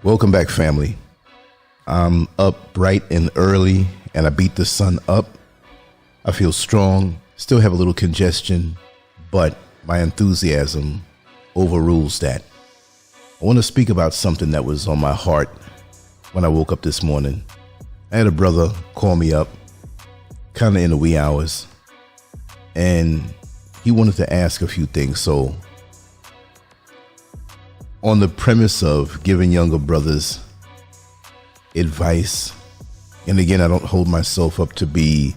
Welcome back, family. I'm up bright and early, and I beat the sun up. I feel strong, still have a little congestion, but my enthusiasm overrules that. I want to speak about something that was on my heart when I woke up this morning. I had a brother call me up, kind of in the wee hours, and he wanted to ask a few things. So, on the premise of giving younger brothers advice, and again, I don't hold myself up to be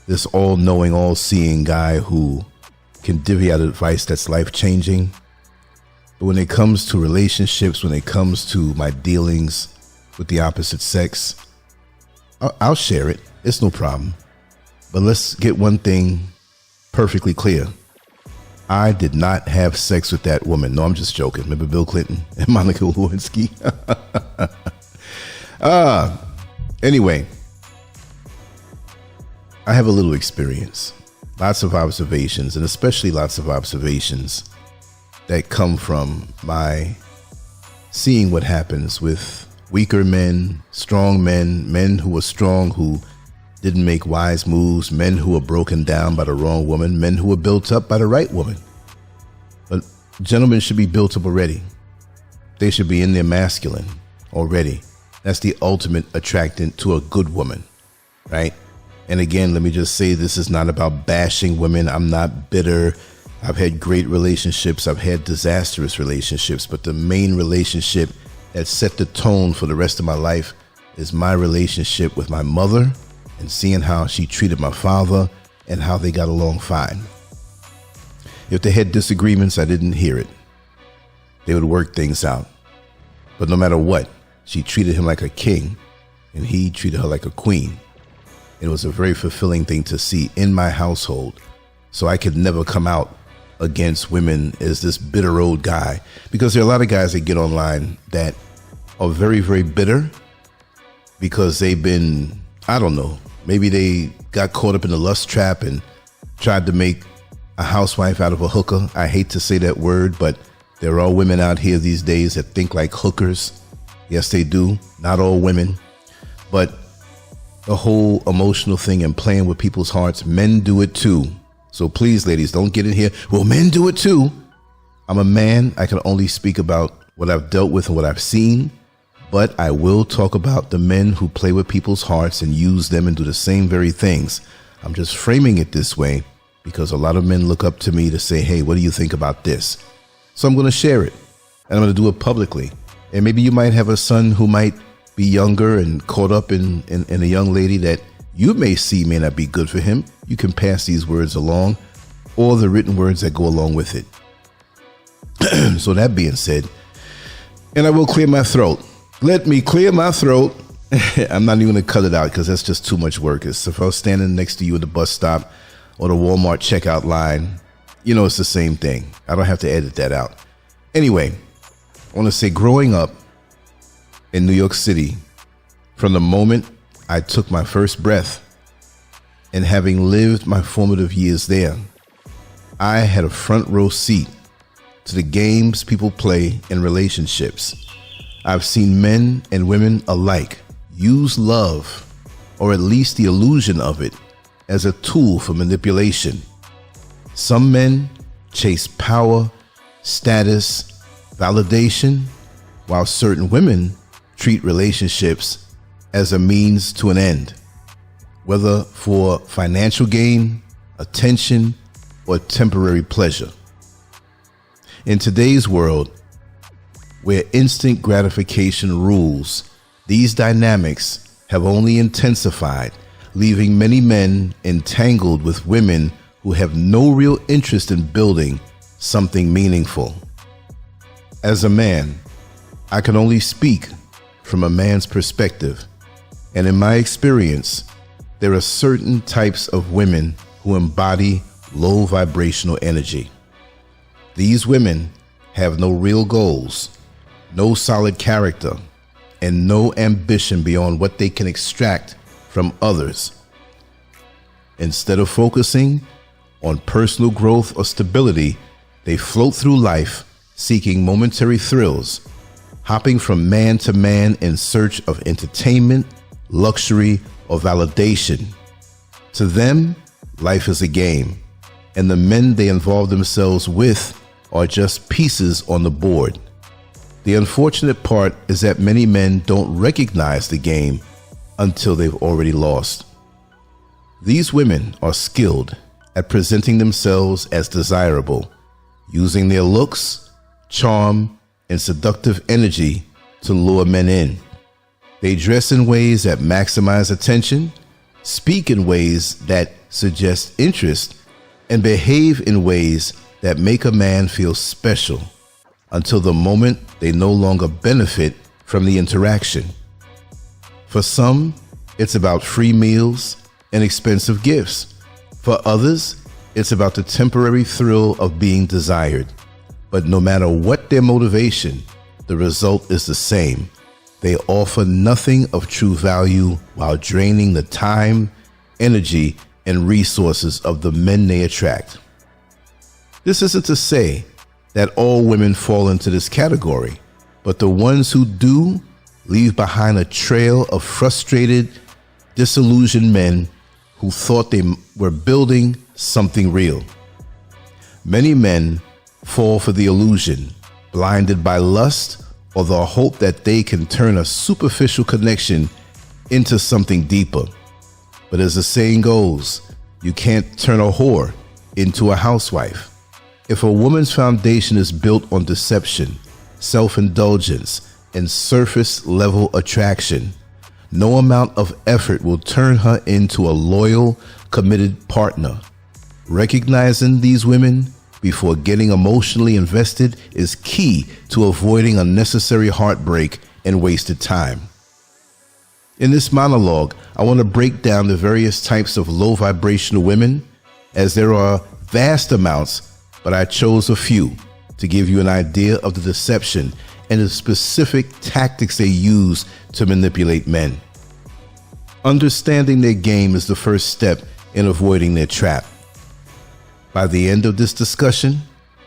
this all-knowing, all-seeing guy who can divvy out advice that's life-changing. But when it comes to relationships, when it comes to my dealings with the opposite sex, I'll share it. It's no problem. But let's get one thing perfectly clear. I did not have sex with that woman. No, I'm just joking. Remember Bill Clinton and Monica Lewinsky? Anyway, I have a little experience, lots of observations, and especially lots of observations that come from my seeing what happens with weaker men, strong men, men who are strong, who didn't make wise moves, men who were broken down by the wrong woman, men who were built up by the right woman. But gentlemen should be built up already. They should be in their masculine already. That's the ultimate attractant to a good woman, right? And again, let me just say, this is not about bashing women. I'm not bitter. I've had great relationships. I've had disastrous relationships. But the main relationship that set the tone for the rest of my life is my relationship with my mother, and seeing how she treated my father and how they got along fine. If they had disagreements, I didn't hear it. They would work things out. But no matter what, she treated him like a king, and he treated her like a queen. It was a very fulfilling thing to see in my household. So I could never come out against women as this bitter old guy, because there are a lot of guys that get online that are very, very bitter because they've been, I don't know, maybe they got caught up in the lust trap and tried to make a housewife out of a hooker. I hate to say that word, but there are women out here these days that think like hookers. Yes, they do. Not all women. But the whole emotional thing and playing with people's hearts, men do it too. So please, ladies, don't get in here. Well, men do it too. I'm a man. I can only speak about what I've dealt with and what I've seen. But I will talk about the men who play with people's hearts and use them and do the same very things. I'm just framing it this way because a lot of men look up to me to say, hey, what do you think about this? So I'm going to share it, and I'm going to do it publicly. And maybe you might have a son who might be younger and caught up in a young lady that you may see may not be good for him. You can pass these words along, or the written words that go along with it. So that being said, and I will clear my throat. Let me clear my throat. I'm not even going to cut it out because that's just too much work. It's if I was standing next to you at the bus stop or the Walmart checkout line, you know, it's the same thing. I don't have to edit that out. Anyway, I want to say, growing up in New York City, from the moment I took my first breath and having lived my formative years there, I had a front row seat to the games people play in relationships. I've seen men and women alike use love, or at least the illusion of it, as a tool for manipulation. Some men chase power, status, validation, while certain women treat relationships as a means to an end, whether for financial gain, attention, or temporary pleasure. In today's world, where instant gratification rules, these dynamics have only intensified, leaving many men entangled with women who have no real interest in building something meaningful. As a man, I can only speak from a man's perspective, and in my experience, there are certain types of women who embody low vibrational energy. These women have no real goals, no solid character, and no ambition beyond what they can extract from others. Instead of focusing on personal growth or stability, they float through life seeking momentary thrills hopping from man to man in search of entertainment, luxury, or validation. To them, life is a game, and the men they involve themselves with are just pieces on the board. The unfortunate part is that many men don't recognize the game until they've already lost. These women are skilled at presenting themselves as desirable, using their looks, charm, and seductive energy to lure men in. They dress in ways that maximize attention, speak in ways that suggest interest, and behave in ways that make a man feel special until the moment they no longer benefit from the interaction. For some, it's about free meals and expensive gifts. For others, it's about the temporary thrill of being desired. But no matter what their motivation, the result is the same. They offer nothing of true value while draining the time, energy, and resources of the men they attract. This isn't to say that all women fall into this category, but the ones who do leave behind a trail of frustrated, disillusioned men who thought they were building something real. Many men fall for the illusion, blinded by lust or the hope that they can turn a superficial connection into something deeper. But as the saying goes, you can't turn a whore into a housewife. If a woman's foundation is built on deception, self-indulgence, and surface-level attraction, no amount of effort will turn her into a loyal, committed partner. Recognizing these women before getting emotionally invested is key to avoiding unnecessary heartbreak and wasted time. In this monologue, I want to break down the various types of low vibrational women, as there are vast amounts, but I chose a few to give you an idea of the deception and the specific tactics they use to manipulate men. Understanding their game is the first step in avoiding their trap. By the end of this discussion,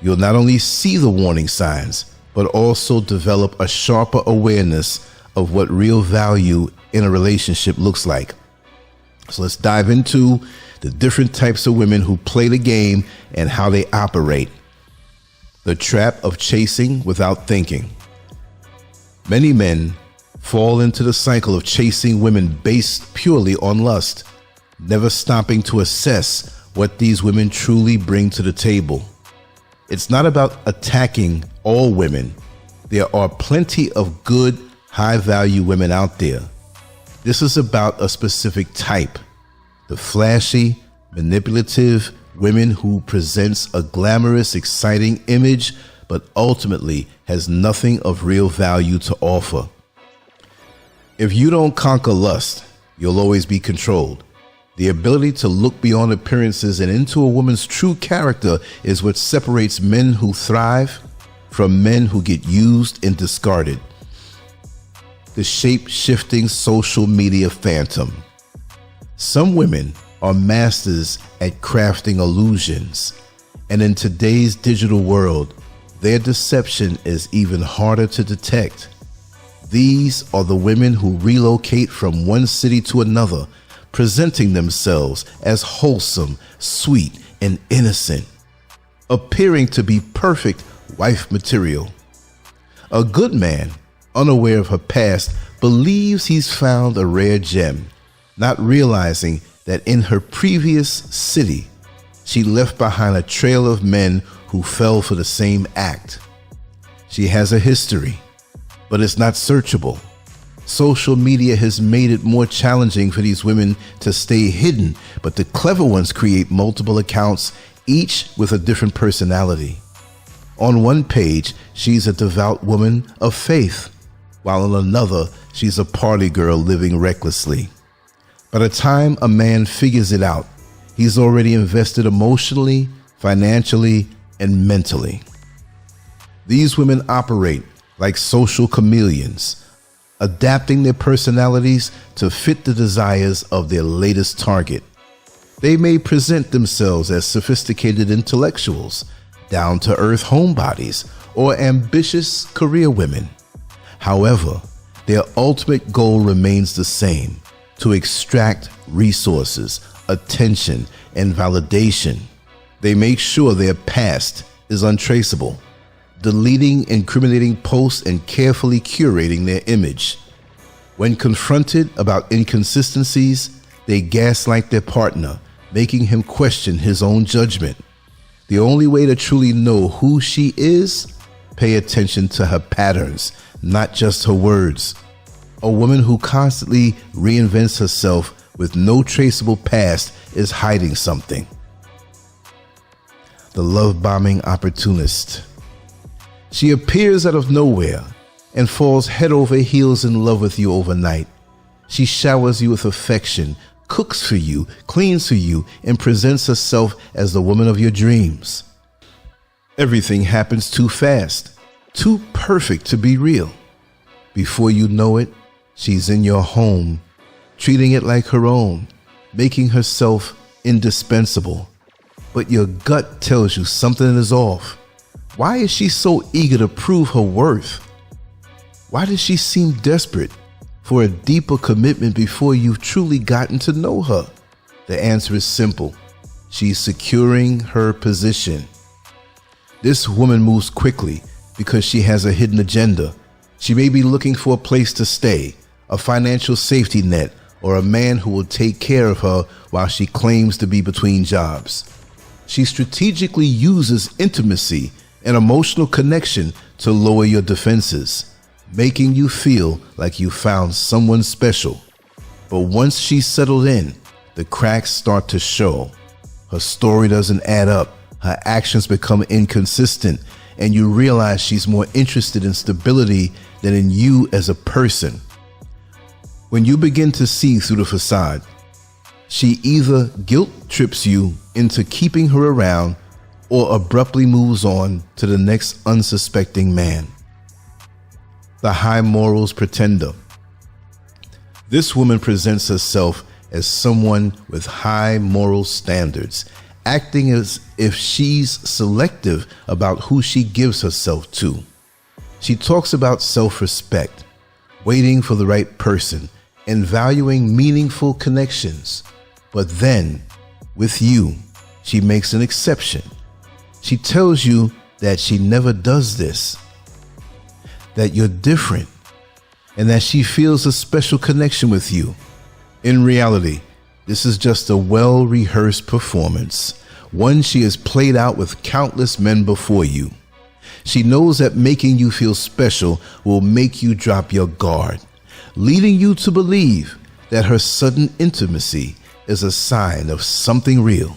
you'll not only see the warning signs, but also develop a sharper awareness of what real value in a relationship looks like. So let's dive into the different types of women who play the game and how they operate. The trap of chasing without thinking. Many men fall into the cycle of chasing women based purely on lust, never stopping to assess what these women truly bring to the table. It's not about attacking all women. There are plenty of good, high-value women out there. This is about a specific type, the flashy, manipulative women who presents a glamorous, exciting image, but ultimately has nothing of real value to offer. If you don't conquer lust, you'll always be controlled. The ability to look beyond appearances and into a woman's true character is what separates men who thrive from men who get used and discarded. The shape-shifting social media phantom. Some women are masters at crafting illusions, and in today's digital world, their deception is even harder to detect. These are the women who relocate from one city to another, presenting themselves as wholesome, sweet, and innocent, appearing to be perfect wife material. A good man, unaware of her past, believes he's found a rare gem, not realizing that in her previous city, she left behind a trail of men who fell for the same act. She has a history, but it's not searchable. Social media has made it more challenging for these women to stay hidden, but the clever ones create multiple accounts, each with a different personality. On one page, she's a devout woman of faith, while on another, she's a party girl living recklessly. By the time a man figures it out, he's already invested emotionally, financially, and mentally. These women operate like social chameleons, adapting their personalities to fit the desires of their latest target. They may present themselves as sophisticated intellectuals, down-to-earth homebodies, or ambitious career women. However, their ultimate goal remains the same: to extract resources, attention, and validation. They make sure their past is untraceable, deleting incriminating posts and carefully curating their image. When confronted about inconsistencies, they gaslight their partner, making him question his own judgment. The only way to truly know who she is: pay attention to her patterns, not just her words. A woman who constantly reinvents herself with no traceable past is hiding something. The love-bombing opportunist. She appears out of nowhere and falls head over heels in love with you overnight. She showers you with affection, cooks for you, cleans for you, and presents herself as the woman of your dreams. Everything happens too fast, too perfect to be real. Before you know it, she's in your home, treating it like her own, making herself indispensable. But your gut tells you something is off. Why is she so eager to prove her worth? Why does she seem desperate for a deeper commitment before you've truly gotten to know her? The answer is simple. She's securing her position. This woman moves quickly because she has a hidden agenda. She may be looking for a place to stay, a financial safety net, or a man who will take care of her while she claims to be between jobs. She strategically uses intimacy and emotional connection to lower your defenses, making you feel like you found someone special. But once she's settled in, the cracks start to show. Her story doesn't add up, her actions become inconsistent, and you realize she's more interested in stability than in you as a person. When you begin to see through the facade, she either guilt trips you into keeping her around or abruptly moves on to the next unsuspecting man. The high morals pretender. This woman presents herself as someone with high moral standards, acting as if she's selective about who she gives herself to. She talks about self-respect, waiting for the right person, and valuing meaningful connections. But then, with you, she makes an exception. She tells you that she never does this, that you're different, and that she feels a special connection with you. In reality, this is just a well-rehearsed performance, one she has played out with countless men before you. She knows that making you feel special will make you drop your guard, leading you to believe that her sudden intimacy is a sign of something real.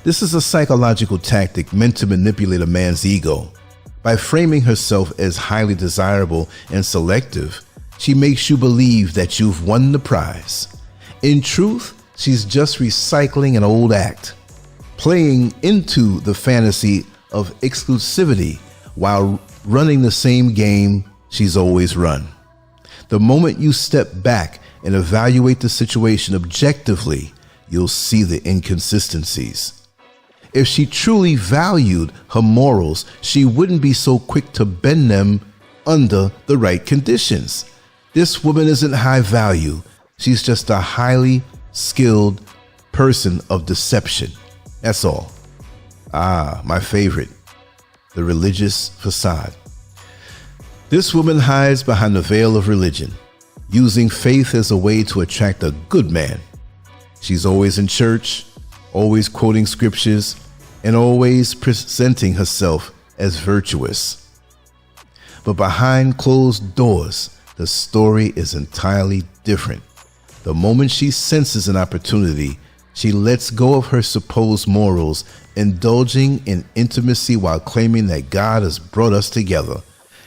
This is a psychological tactic meant to manipulate a man's ego. By framing herself as highly desirable and selective, she makes you believe that you've won the prize. In truth, she's just recycling an old act, playing into the fantasy of exclusivity while running the same game she's always run. The moment you step back and evaluate the situation objectively, you'll see the inconsistencies. If she truly valued her morals, she wouldn't be so quick to bend them under the right conditions. This woman isn't high value. She's just a highly skilled person of deception. That's all. My favorite, the religious facade. This woman hides behind the veil of religion, using faith as a way to attract a good man. She's always in church, always quoting scriptures, and always presenting herself as virtuous. But behind closed doors, the story is entirely different. The moment she senses an opportunity, she lets go of her supposed morals, indulging in intimacy while claiming that God has brought us together.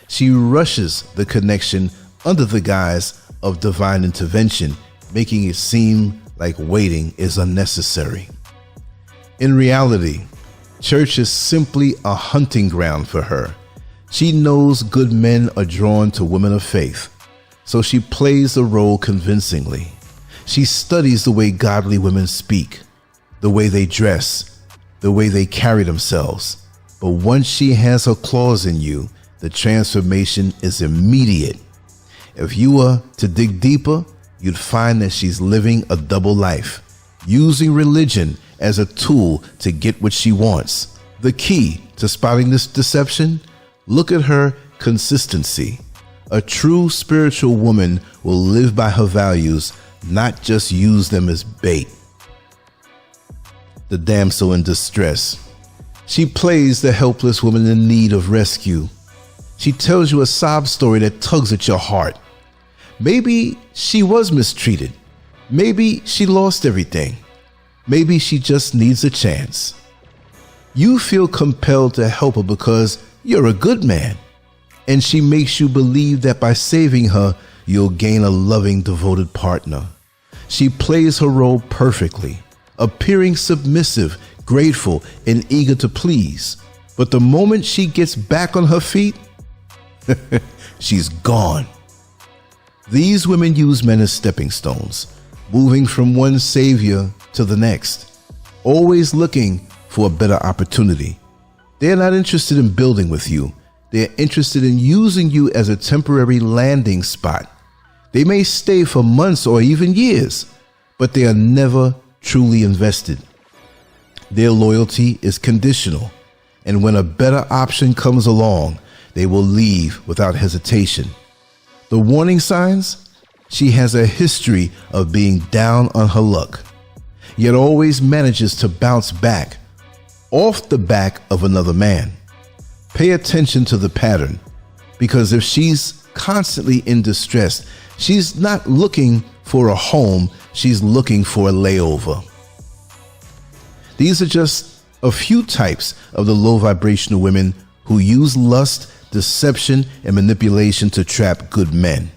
She rushes the connection under the guise of divine intervention, making it seem like waiting is unnecessary. In reality, church is simply a hunting ground for her. She knows good men are drawn to women of faith, so she plays the role convincingly. She studies the way godly women speak, the way they dress, the way they carry themselves. But once she has her claws in you, the transformation is immediate. If you were to dig deeper, you'd find that she's living a double life, using religion as a tool to get what she wants. The key to spotting this deception? Look at her consistency. A true spiritual woman will live by her values, not just use them as bait. The damsel in distress. She plays the helpless woman in need of rescue. She tells you a sob story that tugs at your heart. Maybe she was mistreated. Maybe she lost everything. Maybe she just needs a chance. You feel compelled to help her because you're a good man, and she makes you believe that by saving her, you'll gain a loving, devoted partner. She plays her role perfectly, appearing submissive, grateful, and eager to please. But the moment she gets back on her feet, she's gone. These women use men as stepping stones, moving from one savior to the next, always looking for a better opportunity. They're not interested in building with you. They're interested in using you as a temporary landing spot. They may stay for months or even years, but they are never truly invested. Their loyalty is conditional, and when a better option comes along, they will leave without hesitation. The warning signs? She has a history of being down on her luck, yet always manages to bounce back off the back of another man. Pay attention to the pattern, because if she's constantly in distress, she's not looking for a home, she's looking for a layover. These are just a few types of the low vibrational women who use lust, deception, and manipulation to trap good men.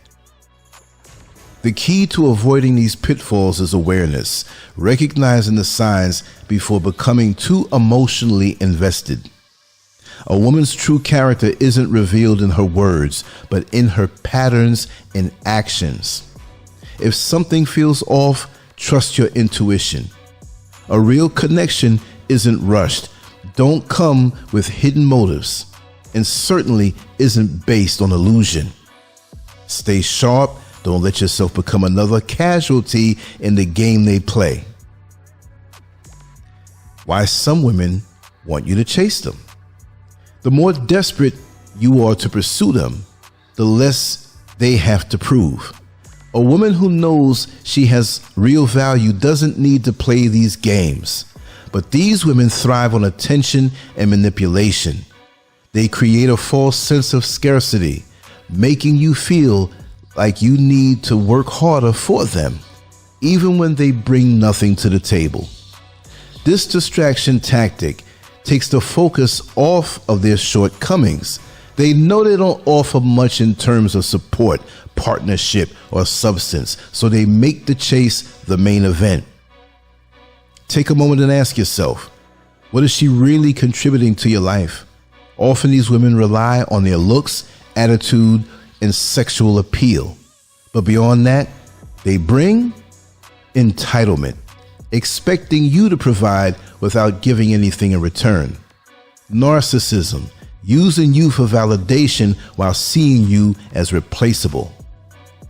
The key to avoiding these pitfalls is awareness, recognizing the signs before becoming too emotionally invested. A woman's true character isn't revealed in her words, but in her patterns and actions. If something feels off, trust your intuition. A real connection isn't rushed, don't come with hidden motives, and certainly isn't based on illusion. Stay sharp. Don't let yourself become another casualty in the game they play. Why some women want you to chase them. The more desperate you are to pursue them, the less they have to prove. A woman who knows she has real value doesn't need to play these games. But these women thrive on attention and manipulation. They create a false sense of scarcity, making you feel like you need to work harder for them, even when they bring nothing to the table. This distraction tactic takes the focus off of their shortcomings. They know they don't offer much in terms of support, partnership, or substance, so they make the chase the main event. Take a moment and ask yourself, what is she really contributing to your life? Often these women rely on their looks, attitude, and sexual appeal. But beyond that, they bring entitlement, expecting you to provide without giving anything in return. Narcissism, using you for validation while seeing you as replaceable.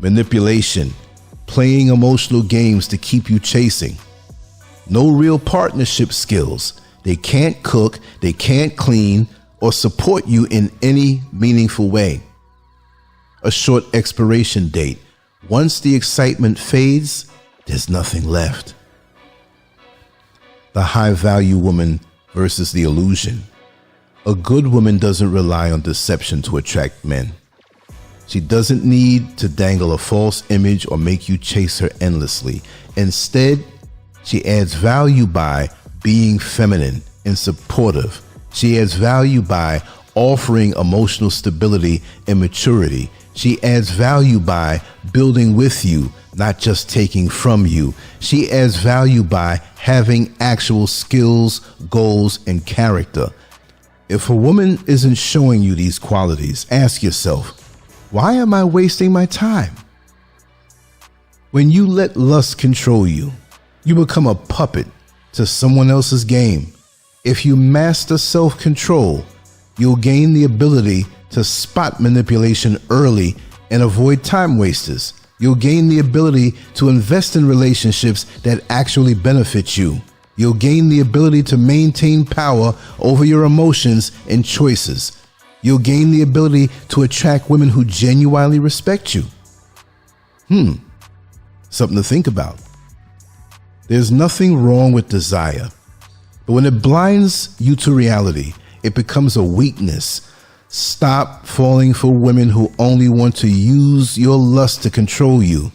Manipulation, playing emotional games to keep you chasing. No real partnership skills. They can't cook, they can't clean, or support you in any meaningful way. A short expiration date. Once the excitement fades, there's nothing left. The high value woman versus the illusion. A good woman doesn't rely on deception to attract men. She doesn't need to dangle a false image or make you chase her endlessly. Instead, she adds value by being feminine and supportive. She adds value by offering emotional stability and maturity. She adds value by building with you, not just taking from you. She adds value by having actual skills, goals, and character. If a woman isn't showing you these qualities, ask yourself, why am I wasting my time? When you let lust control you, you become a puppet to someone else's game. If you master self-control, you'll gain the ability to spot manipulation early and avoid time wasters. You'll gain the ability to invest in relationships that actually benefit you. You'll gain the ability to maintain power over your emotions and choices. You'll gain the ability to attract women who genuinely respect you. Something to think about. There's nothing wrong with desire, but when it blinds you to reality, it becomes a weakness. Stop falling for women who only want to use your lust to control you.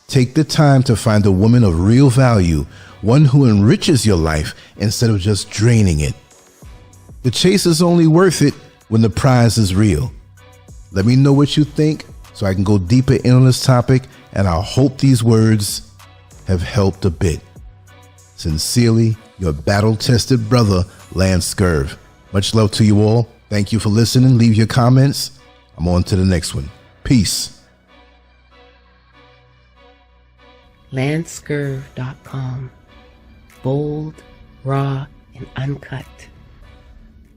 Take the time to find a woman of real value, one who enriches your life instead of just draining it. The chase is only worth it when the prize is real. Let me know what you think so I can go deeper in on this topic, and I hope these words have helped a bit. Sincerely, your battle-tested brother, Lancescurv. Much love to you all. Thank you for listening. Leave your comments. I'm on to the next one. Peace. Lancescurv.com. Bold, raw, and uncut.